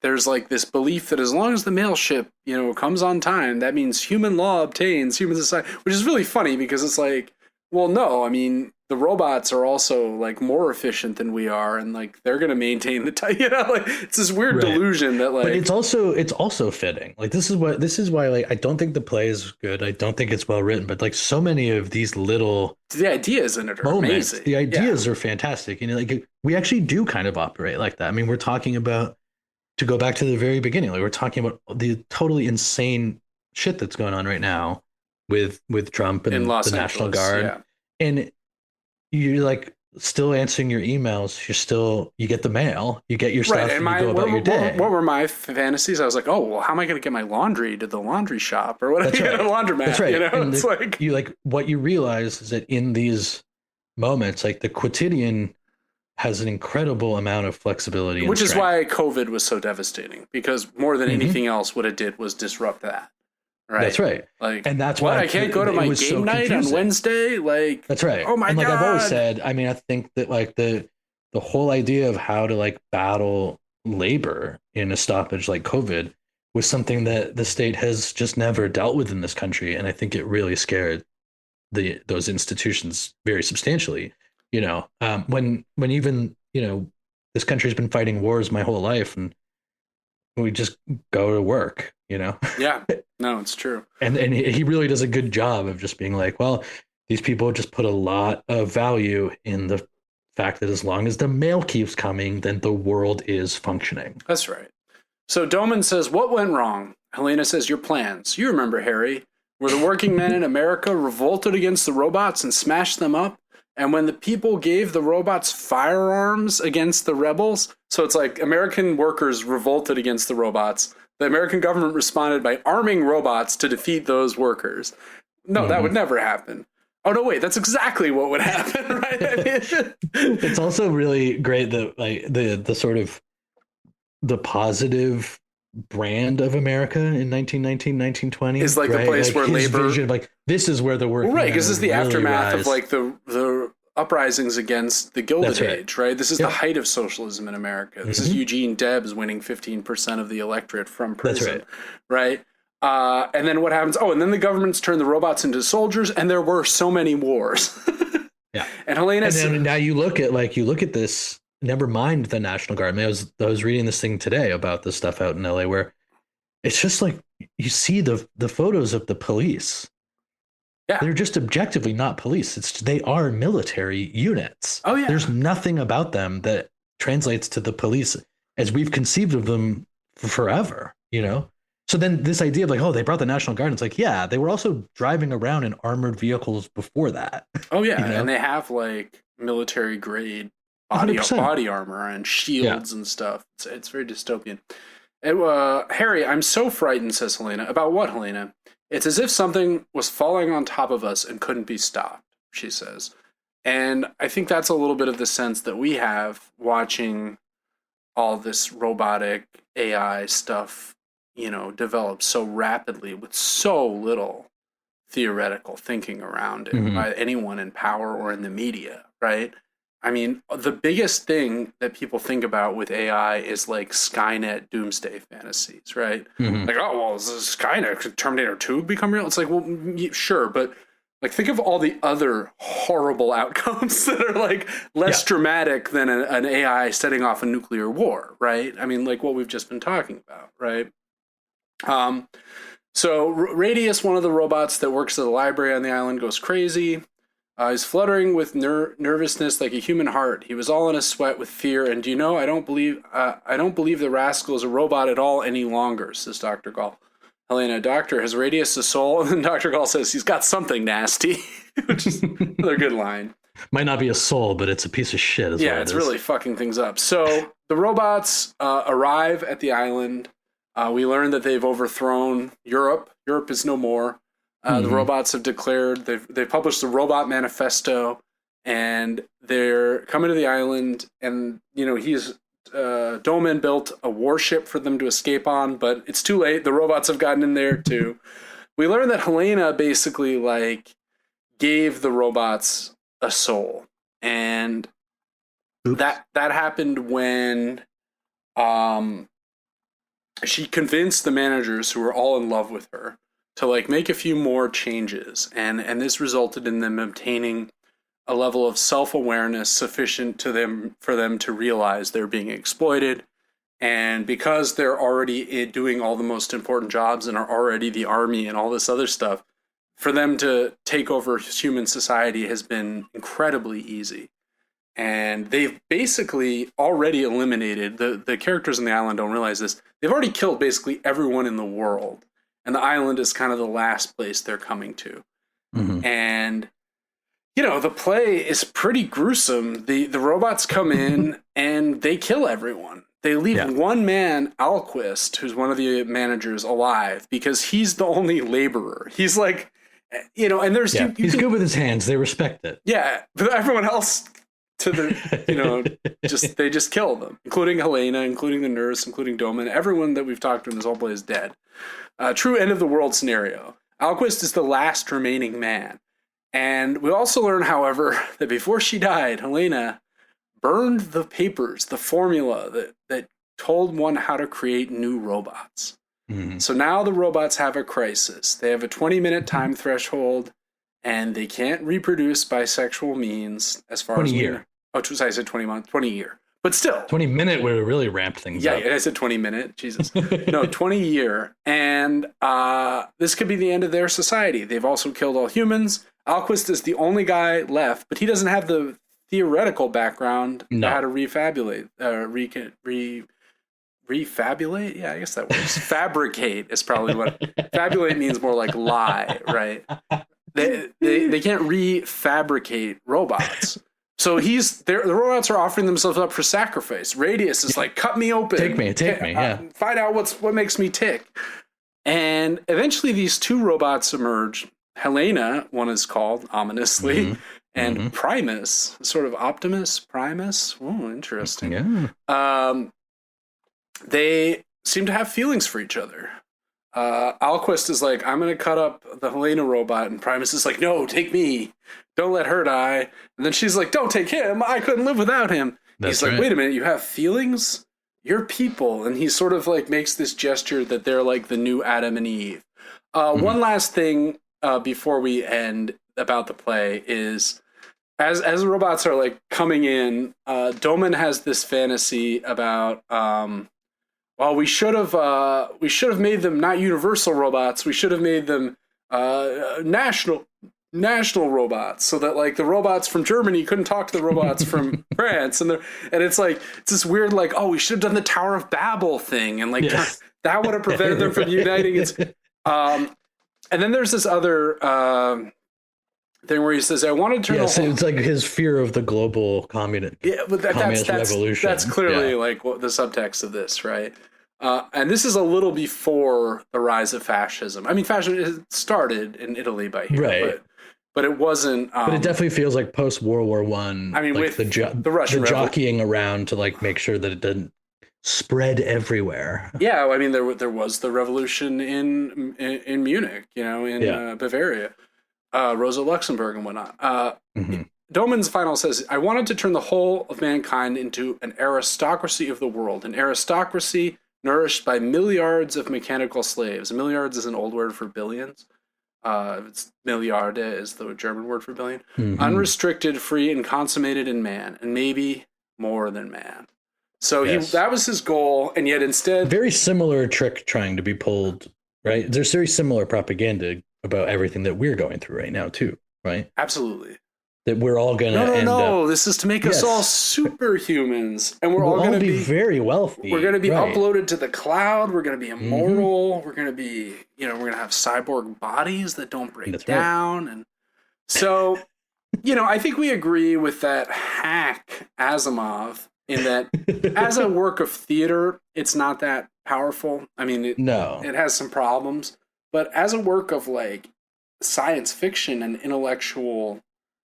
there's like this belief that as long as the mail ship, comes on time, that means human law obtains, human society, which is really funny because it's like, well, no, I mean, the robots are also like more efficient than we are, and like they're going to maintain the time, like it's this weird delusion that like, but it's also fitting. Like this is why like I don't think the play is good. I don't think it's well written, but like so many of these little the ideas in it are moments, amazing. the ideas are fantastic. Like we actually do kind of operate like that. I mean, we're talking about, to go back to the very beginning, like we're talking about the totally insane shit that's going on right now with Trump and the National Guard, and you're like still answering your emails. You get the mail, you get your stuff, and you go about your day. What were my fantasies? I was like, oh, well, how am I going to get my laundry to the laundry shop or whatever? That's right. A laundromat. That's right. It's like what you realize is that in these moments, like the quotidian has an incredible amount of flexibility, which is why COVID was so devastating, because more than anything else, what it did was disrupt that. Right. That's right. Like, and that's why I can't go to my game night on Wednesday. Like, that's right. Oh my God. Like I've always said, I mean, I think that like the whole idea of how to like battle labor in a stoppage like COVID was something that the state has just never dealt with in this country. And I think it really scared those institutions very substantially. When even, this country's been fighting wars my whole life, and we just go to work, Yeah, no, it's true. And he really does a good job of just being like, well, these people just put a lot of value in the fact that as long as the mail keeps coming, then the world is functioning. That's right. So Doman says, what went wrong? Helena says, your plans. You remember, Harry, where the working men in America revolted against the robots and smashed them up. And when the people gave the robots firearms against the rebels, so it's like American workers revolted against the robots. The American government responded by arming robots to defeat those workers. No, that would never happen. Oh, no, wait, that's exactly what would happen, right? It's also really great that like the sort of the positive brand of America in 1919, 1920 is like the place like where labor vision, like this is where the working right, because this is the really aftermath rise. of like the uprisings against the Gilded Age, right? This is the height of socialism in America. This is Eugene Debs winning 15% of the electorate from prison. That's right. And then what happens? Oh, and then the governments turn the robots into soldiers, and there were so many wars. Yeah. And Helena, and then now you look at this. Never mind the National Guard. I mean, I was reading this thing today about this stuff out in LA, where it's just like you see the photos of the police. Yeah, they're just objectively not police. They are military units. Oh yeah, there's nothing about them that translates to the police as we've conceived of them forever. So then this idea of like, oh, they brought the National Guard. It's like, yeah, they were also driving around in armored vehicles before that. Oh yeah, and they have like military grade body armor and shields and stuff. It's very dystopian. Harry, I'm so frightened, says Helena. About what, Helena? It's as if something was falling on top of us and couldn't be stopped, she says. And I think that's a little bit of the sense that we have watching all this robotic AI stuff, develop so rapidly with so little theoretical thinking around it by anyone in power or in the media, right? I mean, the biggest thing that people think about with AI is like Skynet doomsday fantasies, right? Like, oh, well, is Skynet, could Terminator 2 become real? It's like, well, sure, but like, think of all the other horrible outcomes that are like less dramatic than an AI setting off a nuclear war, right? I mean, like what we've just been talking about, right? So Radius, one of the robots that works at the library on the island, goes crazy. He's fluttering with nervousness like a human heart. He was all in a sweat with fear. And do you know, I don't believe the rascal is a robot at all any longer, says Dr. Gall. Helena, doctor, has Radius a soul? And then Dr. Gall says he's got something nasty, which is another good line. Might not be a soul, but it's a piece of shit. It's really fucking things up. So the robots arrive at the island. We learn that they've overthrown Europe. Europe is no more. The robots have declared, they've published the Robot Manifesto, and they're coming to the island, and, Doman built a warship for them to escape on, but it's too late. The robots have gotten in there too. We learn that Helena basically gave the robots a soul, and that happened when she convinced the managers, who were all in love with her, to like make a few more changes, and this resulted in them obtaining a level of self-awareness sufficient for them to realize they're being exploited. And because they're already doing all the most important jobs and are already the army and all this other stuff, for them to take over human society has been incredibly easy. And they've basically already eliminated, the characters on the island don't realize this, they've already killed basically everyone in the world. And the island is kind of the last place they're coming to. Mm-hmm. And the play is pretty gruesome. The robots come in and they kill everyone. They leave one man, Alquist, who's one of the managers, alive because he's the only laborer. He's like, and there's he's good with his hands. They respect it. Yeah, but everyone else they just kill them, including Helena, including the nurse, including Doman. Everyone that we've talked to in this whole play is dead. True end of the world scenario. Alquist is the last remaining man. And we also learn, however, that before she died, Helena burned the papers, the formula that told one how to create new robots. Mm-hmm. So now the robots have a crisis. They have a 20-minute time threshold, and they can't reproduce by sexual means as far as year. I said 20 months, 20 year. But still. 20-minute would have really ramped things up. Yeah, I said 20-minute. Jesus. No, 20-year. And this could be the end of their society. They've also killed all humans. Alquist is the only guy left, but he doesn't have the theoretical background to how to refabulate. Refabulate? Yeah, I guess that works. Fabricate is probably what. Fabulate means more like lie, right? They can't refabricate robots. So the robots are offering themselves up for sacrifice. Radius is like, cut me open. Take me, yeah. Find out what makes me tick. And eventually these two robots emerge. Helena, one is called, ominously, and Primus, sort of Optimus Primus. Oh, interesting. Yeah. They seem to have feelings for each other. Alquist is like, I'm going to cut up the Helena robot, and Primus is like, no, take me. Don't let her die. And then she's like, don't take him. I couldn't live without him. He's like, wait a minute, you have feelings? You're people. And he sort of like makes this gesture that they're like the new Adam and Eve. One last thing before we end about the play is, as the robots are like coming in, Doman has this fantasy about, we should have made them not universal robots. We should have made them national robots, so that like the robots from Germany couldn't talk to the robots from France, and it's like it's this weird like, oh, we should have done the Tower of Babel thing, and like that would have prevented them from uniting. And then there's this other thing where he says, I wanted to turn it's like his fear of the global communist revolution. That's clearly like what the subtext of this, right? And this is a little before the rise of fascism. I mean, fascism started in Italy by here, right? But it wasn't. But it definitely feels like post World War I. I mean, like with the Russian jockeying around to like make sure that it didn't spread everywhere. Yeah, I mean, there was the revolution in Munich, in Bavaria, Rosa Luxemburg and whatnot. Doman's final says, I wanted to turn the whole of mankind into an aristocracy of the world, an aristocracy nourished by milliards of mechanical slaves. Milliards is an old word for billions. It's milliarde is the German word for billion. Unrestricted, free, and consummated in man, and maybe more than man. So that was his goal, and yet instead... Very similar trick trying to be pulled, right? There's very similar propaganda about everything that we're going through right now, too, right? Absolutely. That we're all going to end up... No, this is to make us all superhumans, and we're all going to be very wealthy. We're going to be uploaded to the cloud, we're going to be immortal, we're going to be, we're going to have cyborg bodies that don't break down, and so, I think we agree with that hack Asimov, in that as a work of theater, it's not that powerful. I mean, it has some problems, but as a work of like science fiction and intellectual,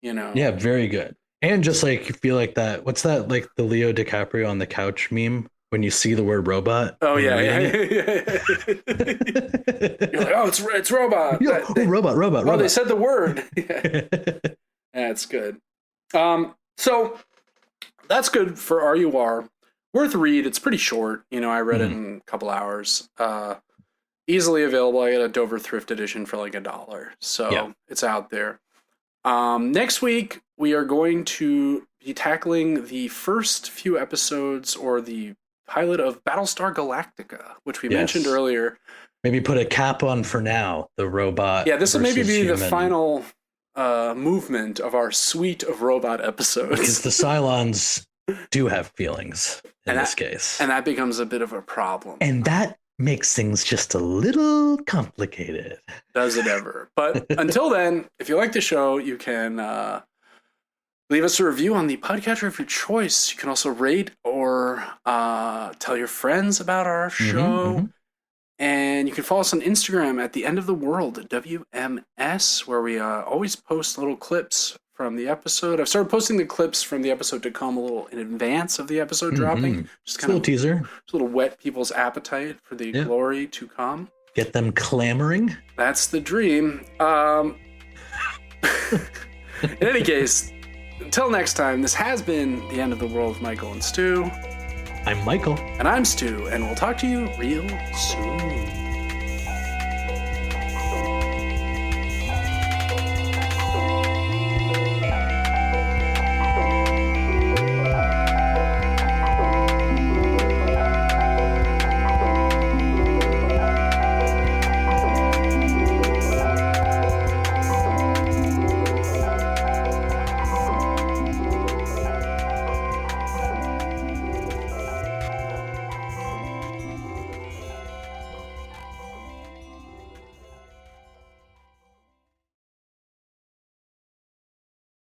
Yeah, very good. And just like you feel like that, what's that, like the Leo DiCaprio on the couch meme when you see the word robot? Oh, yeah. You're like, oh, it's robot. Robot. Oh, they said the word. That's good. So that's good for R.U.R. Worth a read. It's pretty short. I read it in a couple hours. Easily available. I got a Dover Thrift Edition for like $1. So it's out there. Next week, we are going to be tackling the first few episodes or the pilot of Battlestar Galactica, which we mentioned earlier. Maybe put a cap on for now, the robot. Yeah, this will maybe be the final movement of our suite of robot episodes. Because the Cylons do have feelings in this case. And that becomes a bit of a problem. And that makes things just a little complicated. Does it ever? But until then, if you like the show, you can leave us a review on the podcatcher of your choice. You can also rate or tell your friends about our show. And you can follow us on Instagram at The End of the World, WMS, where we always post little clips from the episode. I've started posting the clips from the episode to come a little in advance of the episode dropping. Just kind of a little teaser. Just a little whet people's appetite for the glory to come. Get them clamoring. That's the dream. In any case, until next time, this has been The End of the World with Michael and Stu. I'm Michael. And I'm Stu, and we'll talk to you real soon.